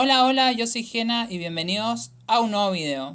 Hola, hola, yo soy Gena y bienvenidos a un nuevo video.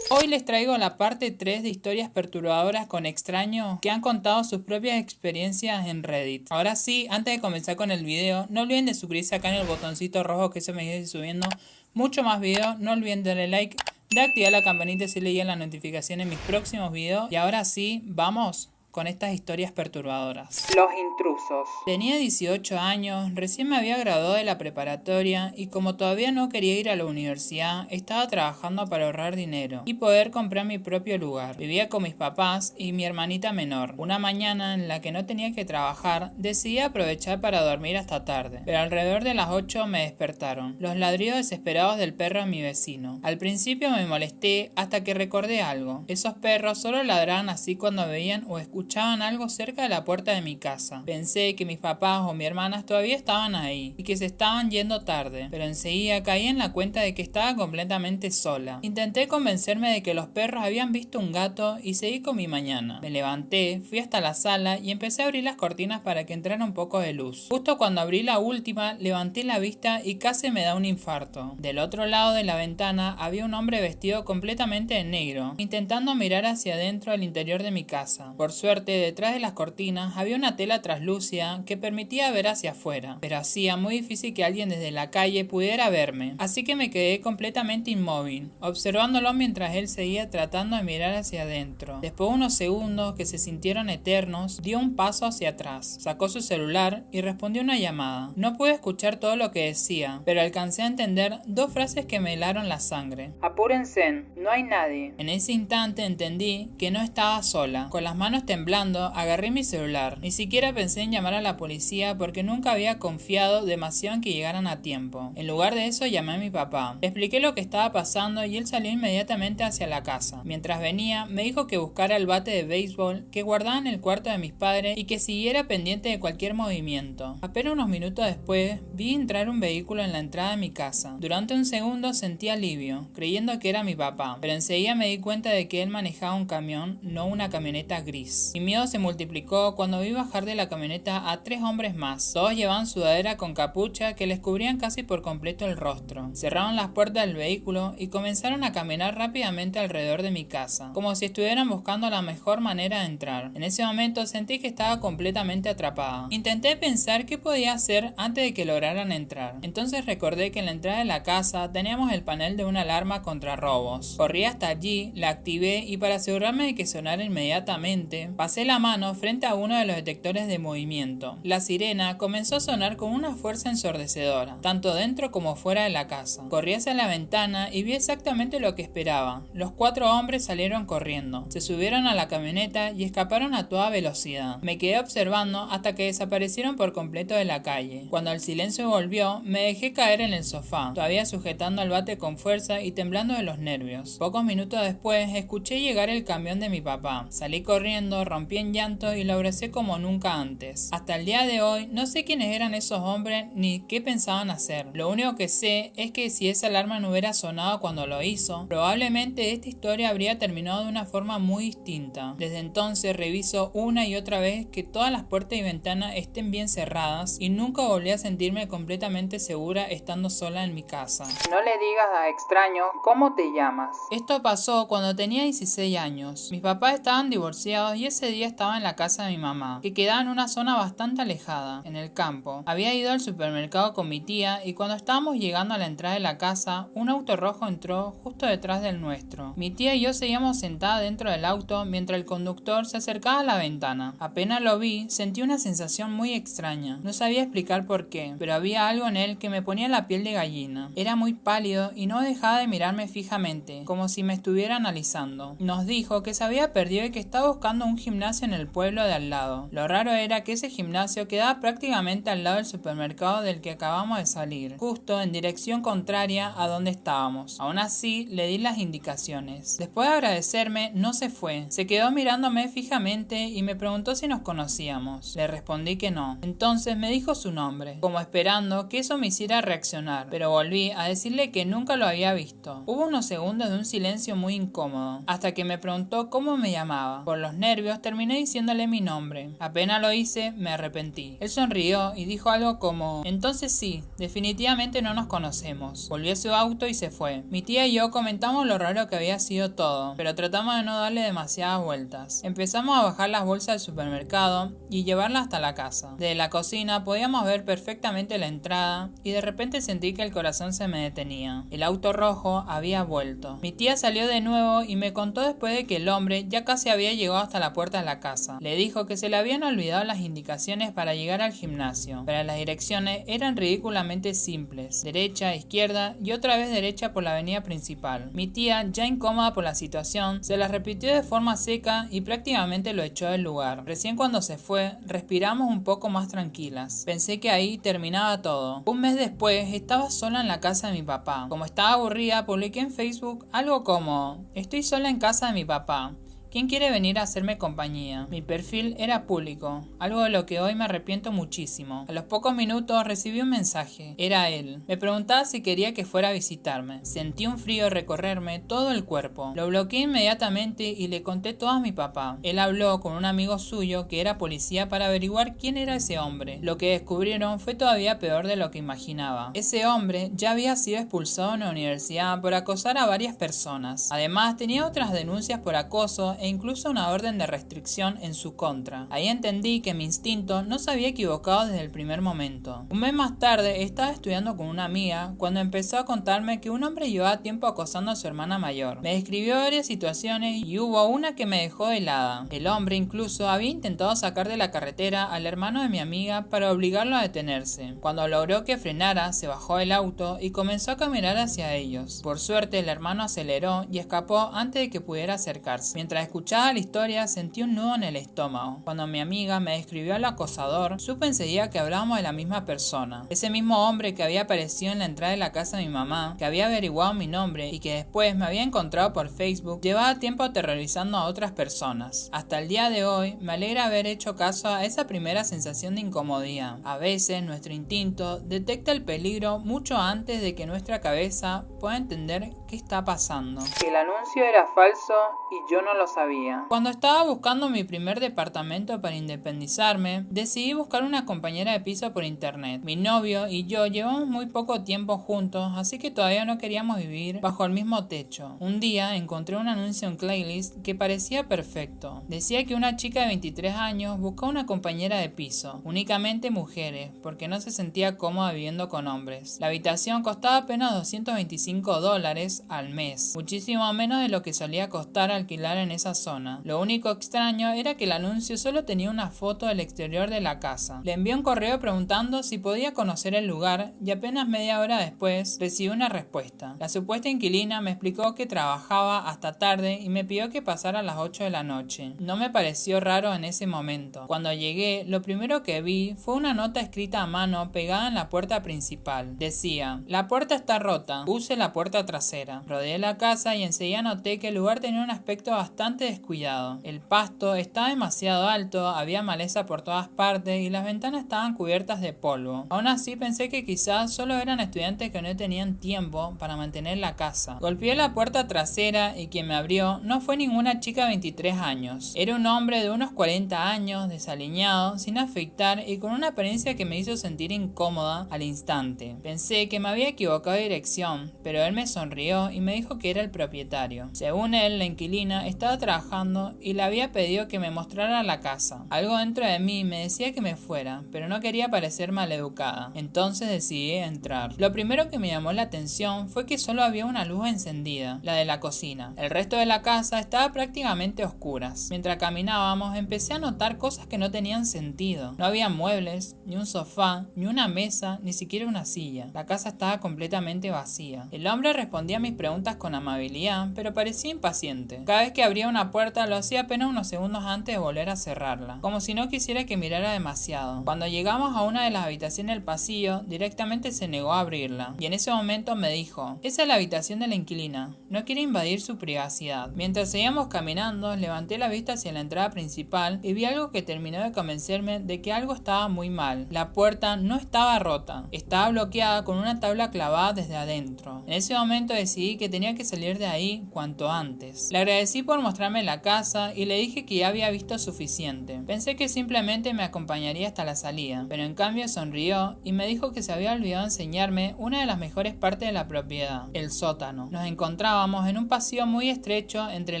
Hoy les traigo la parte 3 de historias perturbadoras con extraños que han contado sus propias experiencias en Reddit. Ahora sí, antes de comenzar con el video, no olviden de suscribirse acá en el botoncito rojo que se me dice subiendo mucho más videos. No olviden darle like, de activar la campanita si le llegan las notificaciones en mis próximos videos. Y ahora sí, vamos con estas historias perturbadoras. Los intrusos. Tenía 18 años, recién me había graduado de la preparatoria y como todavía no quería ir a la universidad, estaba trabajando para ahorrar dinero y poder comprar mi propio lugar. Vivía con mis papás y mi hermanita menor. Una mañana en la que no tenía que trabajar, decidí aprovechar para dormir hasta tarde, pero alrededor de las 8 me despertaron los ladridos desesperados del perro de mi vecino. Al principio me molesté hasta que recordé algo. Esos perros solo ladraban así cuando veían o escuchaban algo cerca de la puerta de mi casa. Pensé que mis papás o mi hermanas todavía estaban ahí y que se estaban yendo tarde, pero enseguida caí en la cuenta de que estaba completamente sola. Intenté convencerme de que los perros habían visto un gato y seguí con mi mañana. Me levanté, fui hasta la sala y empecé a abrir las cortinas para que entrara un poco de luz. Justo cuando abrí la última, levanté la vista y casi me da un infarto. Del otro lado de la ventana había un hombre vestido completamente de negro, intentando mirar hacia adentro al interior de mi casa. Por suerte, detrás de las cortinas había una tela traslúcida que permitía ver hacia afuera, pero hacía muy difícil que alguien desde la calle pudiera verme, así que me quedé completamente inmóvil, observándolo mientras él seguía tratando de mirar hacia adentro. Después de unos segundos que se sintieron eternos, dio un paso hacia atrás, sacó su celular y respondió una llamada. No pude escuchar todo lo que decía, pero alcancé a entender dos frases que me helaron la sangre. Apúrense, no hay nadie. En ese instante entendí que no estaba sola. Con las manos temblando, agarré mi celular. Ni siquiera pensé en llamar a la policía porque nunca había confiado demasiado en que llegaran a tiempo. En lugar de eso, llamé a mi papá. Le expliqué lo que estaba pasando y él salió inmediatamente hacia la casa. Mientras venía, me dijo que buscara el bate de béisbol que guardaba en el cuarto de mis padres y que siguiera pendiente de cualquier movimiento. Apenas unos minutos después, vi entrar un vehículo en la entrada de mi casa. Durante un segundo sentí alivio, creyendo que era mi papá, pero enseguida me di cuenta de que él manejaba un camión, no una camioneta gris. Mi miedo se multiplicó cuando vi bajar de la camioneta a 3 hombres más. Todos llevaban sudadera con capucha que les cubrían casi por completo el rostro. Cerraron las puertas del vehículo y comenzaron a caminar rápidamente alrededor de mi casa, como si estuvieran buscando la mejor manera de entrar. En ese momento sentí que estaba completamente atrapada. Intenté pensar qué podía hacer antes de que lograran entrar. Entonces recordé que en la entrada de la casa teníamos el panel de una alarma contra robos. Corrí hasta allí, la activé y para asegurarme de que sonara inmediatamente, pasé la mano frente a uno de los detectores de movimiento. La sirena comenzó a sonar con una fuerza ensordecedora, tanto dentro como fuera de la casa. Corrí hacia la ventana y vi exactamente lo que esperaba. Los 4 hombres salieron corriendo, se subieron a la camioneta y escaparon a toda velocidad. Me quedé observando hasta que desaparecieron por completo de la calle. Cuando el silencio volvió, me dejé caer en el sofá, todavía sujetando el bate con fuerza y temblando de los nervios. Pocos minutos después, escuché llegar el camión de mi papá. Salí corriendo, rompí en llanto y lo abracé como nunca antes. Hasta el día de hoy no sé quiénes eran esos hombres ni qué pensaban hacer. Lo único que sé es que si esa alarma no hubiera sonado cuando lo hizo, probablemente esta historia habría terminado de una forma muy distinta. Desde entonces reviso una y otra vez que todas las puertas y ventanas estén bien cerradas y nunca volví a sentirme completamente segura estando sola en mi casa. No le digas a extraños cómo te llamas. Esto pasó cuando tenía 16 años. Mis papás estaban divorciados y ese día estaba en la casa de mi mamá, que quedaba en una zona bastante alejada, en el campo. Había ido al supermercado con mi tía y cuando estábamos llegando a la entrada de la casa, un auto rojo entró justo detrás del nuestro. Mi tía y yo seguíamos sentadas dentro del auto mientras el conductor se acercaba a la ventana. Apenas lo vi, sentí una sensación muy extraña. No sabía explicar por qué, pero había algo en él que me ponía la piel de gallina. Era muy pálido y no dejaba de mirarme fijamente, como si me estuviera analizando. Nos dijo que se había perdido y que estaba buscando un gimnasio en el pueblo de al lado. Lo raro era que ese gimnasio quedaba prácticamente al lado del supermercado del que acabamos de salir, justo en dirección contraria a donde estábamos. Aún así, le di las indicaciones. Después de agradecerme, no se fue. Se quedó mirándome fijamente y me preguntó si nos conocíamos. Le respondí que no. Entonces me dijo su nombre, como esperando que eso me hiciera reaccionar, pero volví a decirle que nunca lo había visto. Hubo unos segundos de un silencio muy incómodo, hasta que me preguntó cómo me llamaba. Por los nervios nervios, terminé diciéndole mi nombre. Apenas lo hice, me arrepentí. Él sonrió y dijo algo como: entonces sí, definitivamente no nos conocemos. Volvió a su auto y se fue. Mi tía y yo comentamos lo raro que había sido todo, pero tratamos de no darle demasiadas vueltas. Empezamos a bajar las bolsas del supermercado y llevarlas hasta la casa. Desde la cocina podíamos ver perfectamente la entrada y de repente sentí que el corazón se me detenía. El auto rojo había vuelto. Mi tía salió de nuevo y me contó después de que el hombre ya casi había llegado hasta la puerta de la casa. Le dijo que se le habían olvidado las indicaciones para llegar al gimnasio, pero las direcciones eran ridículamente simples: derecha, izquierda y otra vez derecha por la avenida principal. Mi tía, ya incómoda por la situación, se las repitió de forma seca y prácticamente lo echó del lugar. Recién cuando se fue, respiramos un poco más tranquilas. Pensé que ahí terminaba todo. Un mes después, estaba sola en la casa de mi papá. Como estaba aburrida, publiqué en Facebook algo como: estoy sola en casa de mi papá. ¿Quién quiere venir a hacerme compañía? Mi perfil era público, algo de lo que hoy me arrepiento muchísimo. A los pocos minutos recibí un mensaje. Era él. Me preguntaba si quería que fuera a visitarme. Sentí un frío recorrerme todo el cuerpo. Lo bloqueé inmediatamente y le conté todo a mi papá. Él habló con un amigo suyo que era policía para averiguar quién era ese hombre. Lo que descubrieron fue todavía peor de lo que imaginaba. Ese hombre ya había sido expulsado de la universidad por acosar a varias personas. Además, tenía otras denuncias por acoso e incluso una orden de restricción en su contra. Ahí entendí que mi instinto no se había equivocado desde el primer momento. Un mes más tarde estaba estudiando con una amiga cuando empezó a contarme que un hombre llevaba tiempo acosando a su hermana mayor. Me describió varias situaciones y hubo una que me dejó helada. El hombre incluso había intentado sacar de la carretera al hermano de mi amiga para obligarlo a detenerse. Cuando logró que frenara, se bajó del auto y comenzó a caminar hacia ellos. Por suerte, el hermano aceleró y escapó antes de que pudiera acercarse. Mientras escuchaba la historia, sentí un nudo en el estómago. Cuando mi amiga me describió al acosador, supe enseguida que hablábamos de la misma persona. Ese mismo hombre que había aparecido en la entrada de la casa de mi mamá, que había averiguado mi nombre y que después me había encontrado por Facebook, llevaba tiempo aterrorizando a otras personas. Hasta el día de hoy, me alegra haber hecho caso a esa primera sensación de incomodidad. A veces, nuestro instinto detecta el peligro mucho antes de que nuestra cabeza pueda entender qué está pasando. El anuncio era falso y yo no lo sabía. Cuando estaba buscando mi primer departamento para independizarme, decidí buscar una compañera de piso por internet. Mi novio y yo llevamos muy poco tiempo juntos, así que todavía no queríamos vivir bajo el mismo techo. Un día encontré un anuncio en Craigslist que parecía perfecto. Decía que una chica de 23 años buscaba una compañera de piso, únicamente mujeres, porque no se sentía cómoda viviendo con hombres. La habitación costaba apenas $225 al mes, muchísimo menos de lo que solía costar alquilar en esa zona. Lo único extraño era que el anuncio solo tenía una foto del exterior de la casa. Le envié un correo preguntando si podía conocer el lugar y apenas media hora después recibí una respuesta. La supuesta inquilina me explicó que trabajaba hasta tarde y me pidió que pasara a las 8 de la noche. No me pareció raro en ese momento. Cuando llegué, lo primero que vi fue una nota escrita a mano pegada en la puerta principal. Decía: la puerta está rota, use la puerta trasera. Rodeé la casa y enseguida noté que el lugar tenía un aspecto bastante descuidado. El pasto estaba demasiado alto, había maleza por todas partes y las ventanas estaban cubiertas de polvo. Aún así pensé que quizás solo eran estudiantes que no tenían tiempo para mantener la casa. Golpeé la puerta trasera y quien me abrió no fue ninguna chica de 23 años. Era un hombre de unos 40 años, desaliñado, sin afeitar y con una apariencia que me hizo sentir incómoda al instante. Pensé que me había equivocado de dirección, pero él me sonrió y me dijo que era el propietario. Según él, la inquilina estaba trabajando y le había pedido que me mostrara la casa. Algo dentro de mí me decía que me fuera, pero no quería parecer maleducada. Entonces decidí entrar. Lo primero que me llamó la atención fue que solo había una luz encendida, la de la cocina. El resto de la casa estaba prácticamente a oscuras. Mientras caminábamos empecé a notar cosas que no tenían sentido. No había muebles, ni un sofá, ni una mesa, ni siquiera una silla. La casa estaba completamente vacía. El hombre respondía a mis preguntas con amabilidad, pero parecía impaciente. Cada vez que abría una puerta lo hacía apenas unos segundos antes de volver a cerrarla, como si no quisiera que mirara demasiado. Cuando llegamos a una de las habitaciones del pasillo, directamente se negó a abrirla, y en ese momento me dijo: esa es la habitación de la inquilina, no quiere invadir su privacidad. Mientras seguíamos caminando, levanté la vista hacia la entrada principal y vi algo que terminó de convencerme de que algo estaba muy mal. La puerta no estaba rota, estaba bloqueada con una tabla clavada desde adentro. En ese momento decidí que tenía que salir de ahí cuanto antes. Le agradecí por mostrarme mostrarme la casa y le dije que ya había visto suficiente. Pensé que simplemente me acompañaría hasta la salida, pero en cambio sonrió y me dijo que se había olvidado enseñarme una de las mejores partes de la propiedad, el sótano. Nos encontrábamos en un pasillo muy estrecho entre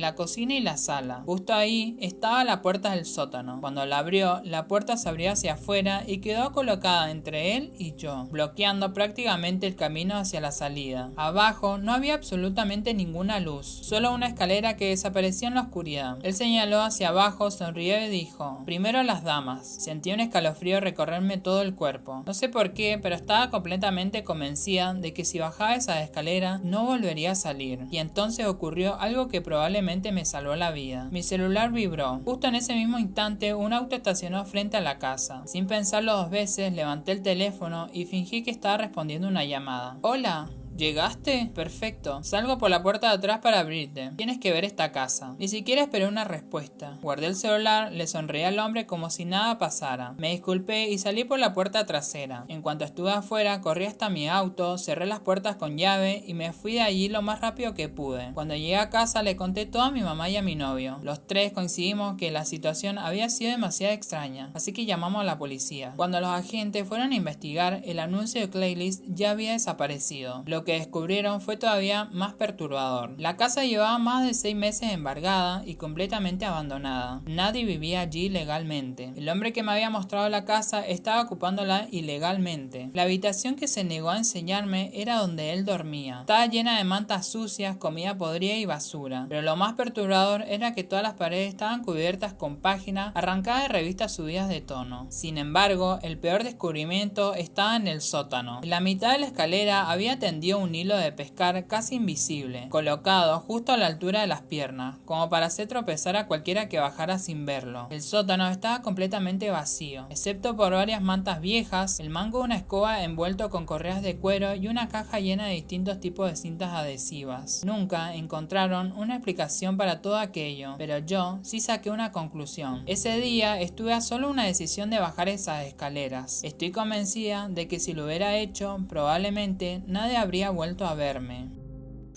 la cocina y la sala. Justo ahí estaba la puerta del sótano. Cuando la abrió, la puerta se abrió hacia afuera y quedó colocada entre él y yo, bloqueando prácticamente el camino hacia la salida. Abajo no había absolutamente ninguna luz, solo una escalera que desaparecía en la oscuridad. Él señaló hacia abajo, sonrió y dijo: primero las damas. Sentí un escalofrío recorrerme todo el cuerpo. No sé por qué, pero estaba completamente convencida de que si bajaba esa escalera no volvería a salir. Y entonces ocurrió algo que probablemente me salvó la vida. Mi celular vibró. Justo en ese mismo instante un auto estacionó frente a la casa. Sin pensarlo dos veces, levanté el teléfono y fingí que estaba respondiendo una llamada. Hola. ¿Llegaste? Perfecto. Salgo por la puerta de atrás para abrirte. Tienes que ver esta casa. Ni siquiera esperé una respuesta. Guardé el celular, le sonreí al hombre como si nada pasara. Me disculpé y salí por la puerta trasera. En cuanto estuve afuera, corrí hasta mi auto, cerré las puertas con llave y me fui de allí lo más rápido que pude. Cuando llegué a casa le conté todo a mi mamá y a mi novio. Los tres coincidimos que la situación había sido demasiado extraña, así que llamamos a la policía. Cuando los agentes fueron a investigar, el anuncio de Craigslist ya había desaparecido. Lo que descubrieron fue todavía más perturbador. La casa llevaba más de 6 meses embargada y completamente abandonada. Nadie vivía allí legalmente. El hombre que me había mostrado la casa estaba ocupándola ilegalmente. La habitación que se negó a enseñarme era donde él dormía. Estaba llena de mantas sucias, comida podrida y basura. Pero lo más perturbador era que todas las paredes estaban cubiertas con páginas arrancadas de revistas subidas de tono. Sin embargo, el peor descubrimiento estaba en el sótano. En la mitad de la escalera había tendido un hilo de pescar casi invisible, colocado justo a la altura de las piernas, como para hacer tropezar a cualquiera que bajara sin verlo. El sótano estaba completamente vacío, excepto por varias mantas viejas, el mango de una escoba envuelto con correas de cuero y una caja llena de distintos tipos de cintas adhesivas. Nunca encontraron una explicación para todo aquello, pero yo sí saqué una conclusión. Ese día estuve a solo una decisión de bajar esas escaleras. Estoy convencida de que si lo hubiera hecho, probablemente nadie habría vuelto a verme.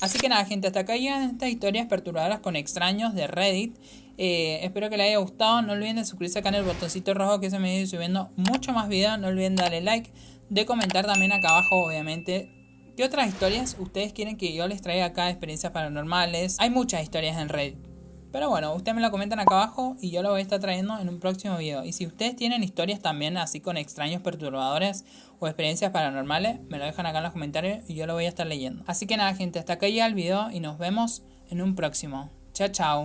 Así que nada, gente, hasta acá llegan estas historias perturbadoras con extraños de Reddit. Espero que les haya gustado. No olviden de suscribirse acá en el botoncito rojo, que se me viene subiendo mucho más videos. No olviden darle like, de comentar también acá abajo, obviamente, qué otras historias ustedes quieren que yo les traiga acá de experiencias paranormales. Hay muchas historias en Reddit, pero bueno, ustedes me lo comentan acá abajo y yo lo voy a estar trayendo en un próximo video. Y si ustedes tienen historias también así con extraños perturbadores o experiencias paranormales, me lo dejan acá en los comentarios y yo lo voy a estar leyendo. Así que nada, gente, hasta acá llega el video y nos vemos en un próximo. Chao, chao.